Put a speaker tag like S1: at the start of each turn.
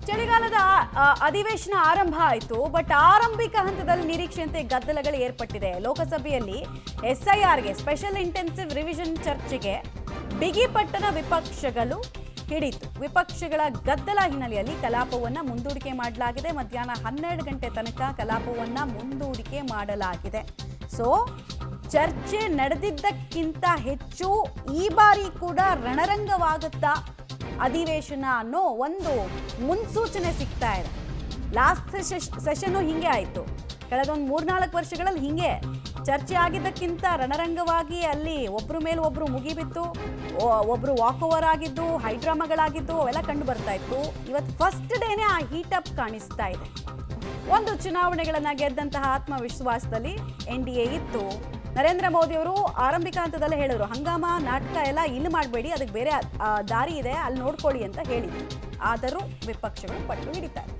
S1: ಚಳಿಗಾಲದ ಅಧಿವೇಶನ ಆರಂಭ ಆಯಿತು. ಬಟ್ ಆರಂಭಿಕ ಹಂತದಲ್ಲಿ ನಿರೀಕ್ಷೆಯಂತೆ ಗದ್ದಲಗಳು ಏರ್ಪಟ್ಟಿದೆ. ಲೋಕಸಭೆಯಲ್ಲಿ SIRಗೆ ಸ್ಪೆಷಲ್ ಇಂಟೆನ್ಸಿವ್ ರಿವಿಷನ್ ಚರ್ಚೆಗೆ ಬಿಗಿಪಟ್ಟಣ ವಿಪಕ್ಷಗಳು ಹಿಡಿತು. ವಿಪಕ್ಷಗಳ ಗದ್ದಲ ಹಿನ್ನೆಲೆಯಲ್ಲಿ ಕಲಾಪವನ್ನು ಮುಂದೂಡಿಕೆ ಮಾಡಲಾಗಿದೆ. ಮಧ್ಯಾಹ್ನ 12 ಗಂಟೆ ತನಕ ಕಲಾಪವನ್ನು ಮುಂದೂಡಿಕೆ ಮಾಡಲಾಗಿದೆ. ಸೊ ಚರ್ಚೆ ನಡೆದಿದ್ದಕ್ಕಿಂತ ಹೆಚ್ಚು ಈ ಬಾರಿ ಕೂಡ ರಣರಂಗವಾಗುತ್ತಾ ಅಧಿವೇಶನ ಅನ್ನೋ ಒಂದು ಮುನ್ಸೂಚನೆ ಸಿಗ್ತಾ ಇದೆ. ಲಾಸ್ಟ್ ಸೆಷನ್ನು ಹಿಂಗೆ ಆಯಿತು. ಕಳೆದೊಂದು 3-4 ವರ್ಷಗಳಲ್ಲಿ ಹಿಂಗೆ ಚರ್ಚೆ ಆಗಿದ್ದಕ್ಕಿಂತ ರಣರಂಗವಾಗಿ ಅಲ್ಲಿ ಒಬ್ಬರ ಮೇಲೆ ಒಬ್ಬರು ಮುಗಿಬಿತ್ತು, ಒಬ್ಬರು ವಾಕ್ ಓವರ್ ಆಗಿದ್ದು, ಹೈಡ್ರಾಮಾಗಳಾಗಿದ್ದು ಅವೆಲ್ಲ ಕಂಡು ಬರ್ತಾ ಇತ್ತು. ಇವತ್ತು ಫಸ್ಟ್ ಡೇನೇ ಆ ಹೀಟಪ್ ಕಾಣಿಸ್ತಾ ಇದೆ. ಒಂದು ಚುನಾವಣೆಗಳನ್ನು ಗೆದ್ದಂತಹ ಆತ್ಮವಿಶ್ವಾಸದಲ್ಲಿ NDA ಇತ್ತು. ನರೇಂದ್ರ ಮೋದಿ ಅವರು ಆರಂಭಿಕ ಹಂತದಲ್ಲೇ ಹೇಳಿದ್ರು, ಹಂಗಾಮ ನಾಟಕ ಎಲ್ಲ ಇಲ್ಲಿ ಮಾಡಬೇಡಿ, ಅದಕ್ಕೆ ಬೇರೆ ದಾರಿ ಇದೆ, ಅಲ್ಲಿ ನೋಡ್ಕೊಳ್ಳಿ ಅಂತ ಹೇಳಿದ್ರು. ಆದರೂ ವಿಪಕ್ಷಗಳು ಪಟ್ಟು ಹಿಡಿತಾರೆ.